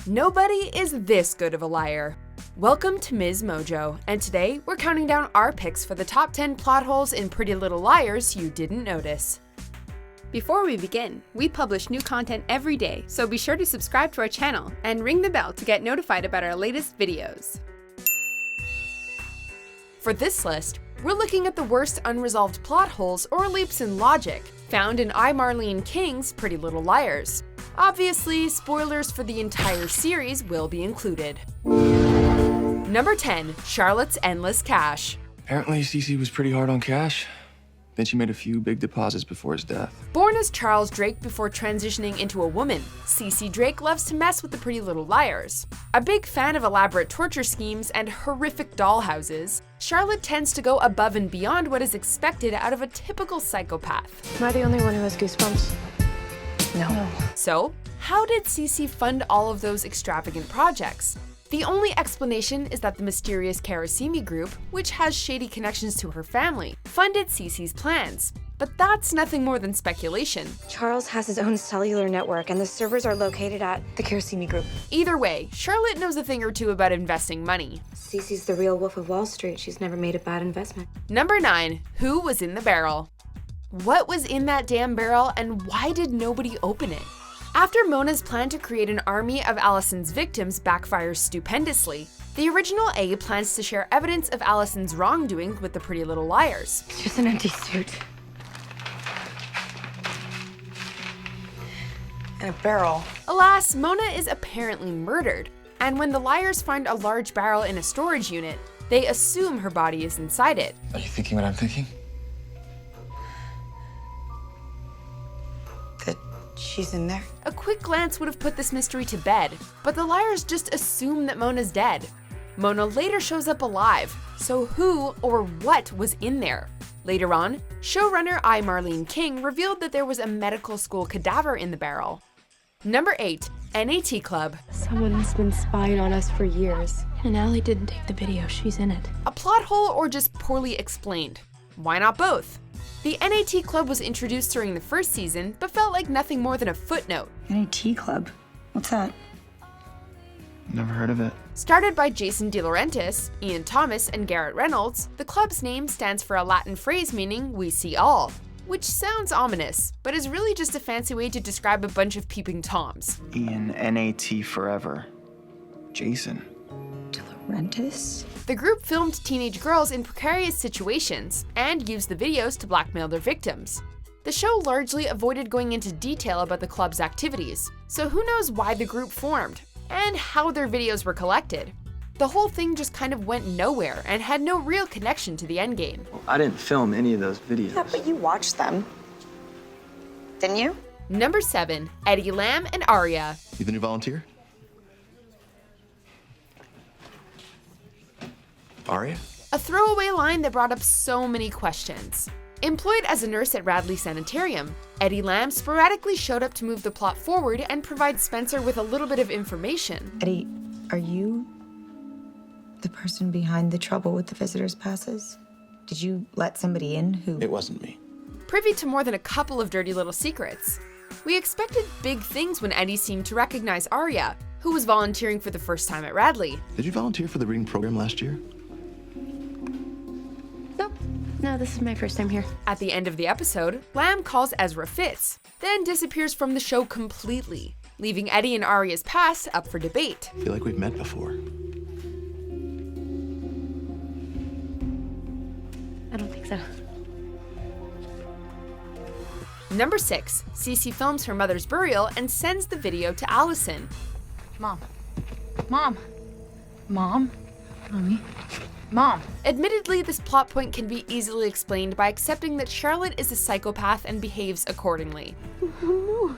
Nobody is this good of a liar. Welcome to MsMojo, and today we're counting down our picks for the top 10 plot holes in Pretty Little Liars you didn't notice. Before we begin, we publish new content every day, so be sure to subscribe to our channel and ring the bell to get notified about our latest videos. For this list, we're looking at the worst unresolved plot holes or leaps in logic found in Marlene King's Pretty Little Liars. Obviously, spoilers for the entire series will be included. Number 10. Charlotte's Endless Cash. Apparently, CeCe was pretty hard on cash. Then she made a few big deposits before his death. Born as Charles Drake before transitioning into a woman, CeCe Drake loves to mess with the Pretty Little Liars. A big fan of elaborate torture schemes and horrific dollhouses, Charlotte tends to go above and beyond what is expected out of a typical psychopath. Am I the only one who has goosebumps? No. So, how did CeCe fund all of those extravagant projects? The only explanation is that the mysterious Karasimi group, which has shady connections to her family, funded CeCe's plans. But that's nothing more than speculation. Charles has his own cellular network, and the servers are located at the Karasimi group. Either way, Charlotte knows a thing or two about investing money. CeCe's the real Wolf of Wall Street. She's never made a bad investment. Number 9. Who was in the barrel? What was in that damn barrel, and why did nobody open it? After Mona's plan to create an army of Alison's victims backfires stupendously, the original A plans to share evidence of Alison's wrongdoing with the Pretty Little Liars. It's just an empty suit. And a barrel. Alas, Mona is apparently murdered, and when the liars find a large barrel in a storage unit, they assume her body is inside it. Are you thinking what I'm thinking? That she's in there? A quick glance would have put this mystery to bed, but the liars just assume that Mona's dead. Mona later shows up alive, so who or what was in there? Later on, showrunner Marlene King revealed that there was a medical school cadaver in the barrel. Number 8. N.A.T. Club. Someone's been spying on us for years. And Allie didn't take the video, she's in it. A plot hole or just poorly explained? Why not both? The N.A.T. Club was introduced during the first season, but felt like nothing more than a footnote. N.A.T. Club? What's that? Never heard of it. Started by Charlotte DiLaurentis, Ian Thomas, and Garrett Reynolds, the club's name stands for a Latin phrase meaning "we see all," which sounds ominous, but is really just a fancy way to describe a bunch of peeping toms. Ian, N.A.T. forever. Jason. DiLaurentis? The group filmed teenage girls in precarious situations and used the videos to blackmail their victims. The show largely avoided going into detail about the club's activities, so who knows why the group formed and how their videos were collected. The whole thing just kind of went nowhere and had no real connection to the endgame. I didn't film any of those videos. Yeah, but you watched them. Didn't you? Number 7. Eddie Lamb and Aria. You the new volunteer? Aria? A throwaway line that brought up so many questions. Employed as a nurse at Radley Sanitarium, Eddie Lamb sporadically showed up to move the plot forward and provide Spencer with a little bit of information. Eddie, are you the person behind the trouble with the visitors' passes? Did you let somebody in who... It wasn't me. Privy to more than a couple of dirty little secrets. We expected big things when Eddie seemed to recognize Aria, who was volunteering for the first time at Radley. Did you volunteer for the reading program last year? No, this is my first time here. At the end of the episode, Lamb calls Ezra Fitz, then disappears from the show completely, leaving Eddie and Aria's past up for debate. I feel like we've met before. I don't think so. Number 6. CeCe films her mother's burial and sends the video to Alison. Mom. Mom. Mom. Mommy. Mom. Admittedly, this plot point can be easily explained by accepting that Charlotte is a psychopath and behaves accordingly. No.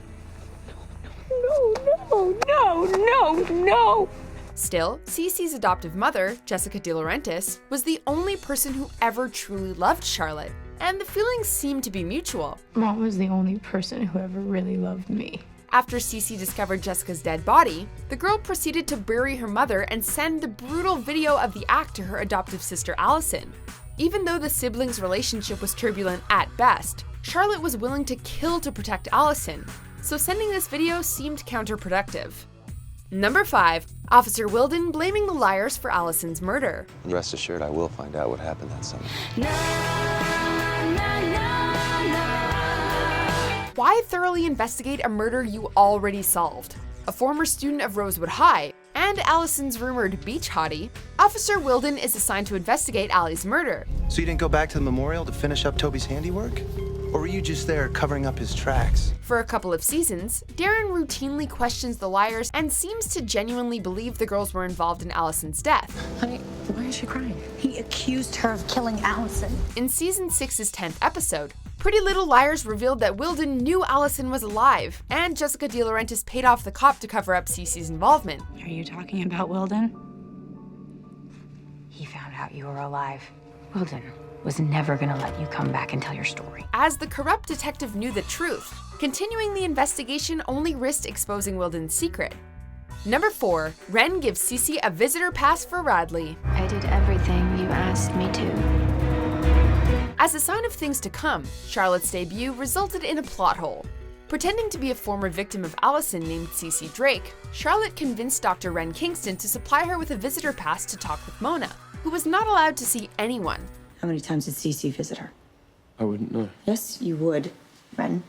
Still, CeCe's adoptive mother, Jessica DiLaurentis, was the only person who ever truly loved Charlotte, and the feelings seemed to be mutual. Mom was the only person who ever really loved me. After CeCe discovered Jessica's dead body, the girl proceeded to bury her mother and send the brutal video of the act to her adoptive sister Alison. Even though the siblings' relationship was turbulent at best, Charlotte was willing to kill to protect Alison, so sending this video seemed counterproductive. Number 5. Officer Wilden blaming the liars for Alison's murder. Rest assured, I will find out what happened that summer. Why thoroughly investigate a murder you already solved? A former student of Rosewood High, and Alison's rumored beach hottie, Officer Wilden is assigned to investigate Allie's murder. So you didn't go back to the memorial to finish up Toby's handiwork? Or were you just there covering up his tracks? For a couple of seasons, Darren routinely questions the liars and seems to genuinely believe the girls were involved in Alison's death. Honey, why is she crying? He accused her of killing Alison. In season 6's 10th episode, Pretty Little Liars revealed that Wilden knew Alison was alive, and Jessica DiLaurentis paid off the cop to cover up CeCe's involvement. Are you talking about Wilden? He found out you were alive. Wilden was never gonna let you come back and tell your story. As the corrupt detective knew the truth, continuing the investigation only risked exposing Wilden's secret. Number 4. Wren gives CeCe a visitor pass for Radley. I did everything you asked me to. As a sign of things to come, Charlotte's debut resulted in a plot hole. Pretending to be a former victim of Alison named CeCe Drake, Charlotte convinced Dr. Wren Kingston to supply her with a visitor pass to talk with Mona, who was not allowed to see anyone. How many times did CeCe visit her? I wouldn't know. Yes, you would, Wren.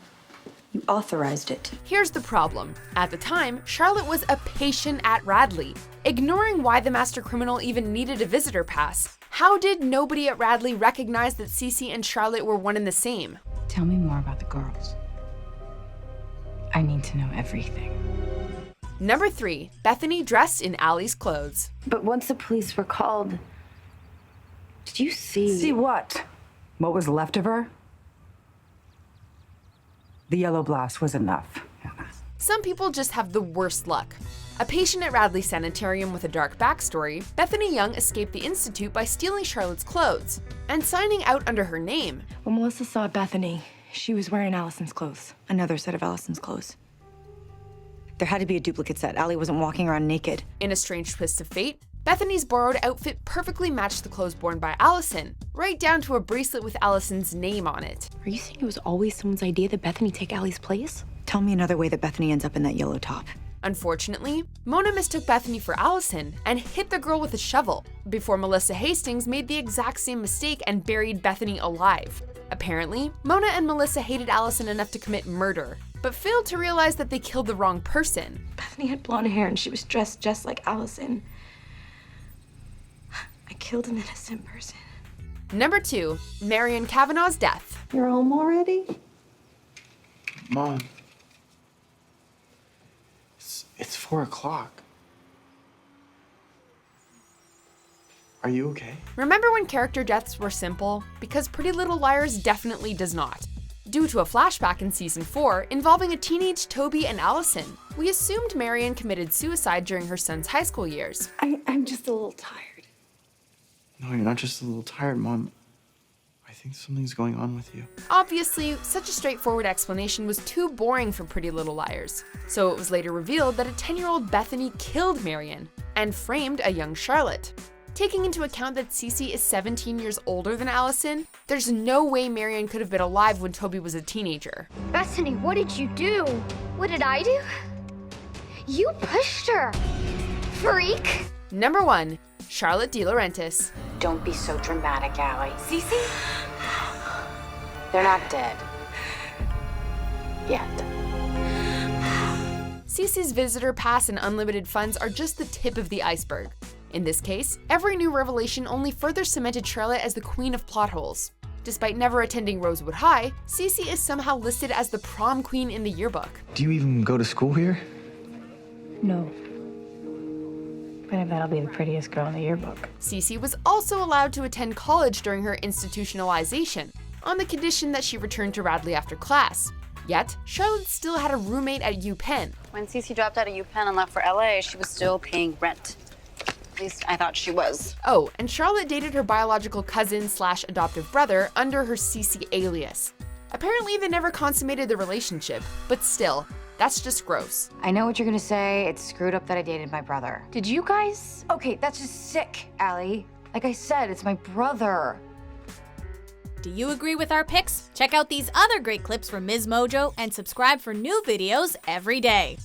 You authorized it. Here's the problem. At the time, Charlotte was a patient at Radley, ignoring why the master criminal even needed a visitor pass. How did nobody at Radley recognize that CeCe and Charlotte were one and the same? Tell me more about the girls. I need to know everything. Number 3. Bethany dressed in Allie's clothes. But once the police were called, did you see? See what? What was left of her? The yellow blouse was enough. Some people just have the worst luck. A patient at Radley Sanitarium with a dark backstory, Bethany Young escaped the institute by stealing Charlotte's clothes and signing out under her name. When Melissa saw Bethany, she was wearing Alison's clothes. Another set of Alison's clothes. There had to be a duplicate set. Allie wasn't walking around naked. In a strange twist of fate, Bethany's borrowed outfit perfectly matched the clothes worn by Alison, right down to a bracelet with Alison's name on it. Are you saying it was always someone's idea that Bethany take Allie's place? Tell me another way that Bethany ends up in that yellow top. Unfortunately, Mona mistook Bethany for Alison and hit the girl with a shovel, before Melissa Hastings made the exact same mistake and buried Bethany alive. Apparently, Mona and Melissa hated Alison enough to commit murder, but failed to realize that they killed the wrong person. Bethany had blonde hair and she was dressed just like Alison. I killed an innocent person. Number 2. Marion Cavanaugh's death. You're home already? Mom. It's 4 o'clock. Are you okay? Remember when character deaths were simple? Because Pretty Little Liars definitely does not. Due to a flashback in season 4 involving a teenage Toby and Alison, we assumed Marion committed suicide during her son's high school years. I'm just a little tired. No, you're not just a little tired, Mom. I think something's going on with you. Obviously, such a straightforward explanation was too boring for Pretty Little Liars, so it was later revealed that a 10-year-old Bethany killed Marion and framed a young Charlotte. Taking into account that CeCe is 17 years older than Alison, there's no way Marion could have been alive when Toby was a teenager. Bethany, what did you do? What did I do? You pushed her. Freak. Number 1. Charlotte DiLaurentis. Don't be so dramatic, Allie. CeCe? They're not dead. Yet. CeCe's visitor pass and unlimited funds are just the tip of the iceberg. In this case, every new revelation only further cemented Charlotte as the queen of plot holes. Despite never attending Rosewood High, CeCe is somehow listed as the prom queen in the yearbook. Do you even go to school here? No. But I bet I'll be the prettiest girl in the yearbook. CeCe was also allowed to attend college during her institutionalization, on the condition that she returned to Radley after class. Yet, Charlotte still had a roommate at UPenn. When CeCe dropped out of UPenn and left for LA, she was still paying rent. At least I thought she was. Oh, and Charlotte dated her biological cousin/adoptive brother under her CeCe alias. Apparently they never consummated the relationship, but still, that's just gross. I know what you're gonna say. It's screwed up that I dated my brother. Did you guys? Okay, that's just sick, Allie. Like I said, it's my brother. Do you agree with our picks? Check out these other great clips from MsMojo and subscribe for new videos every day.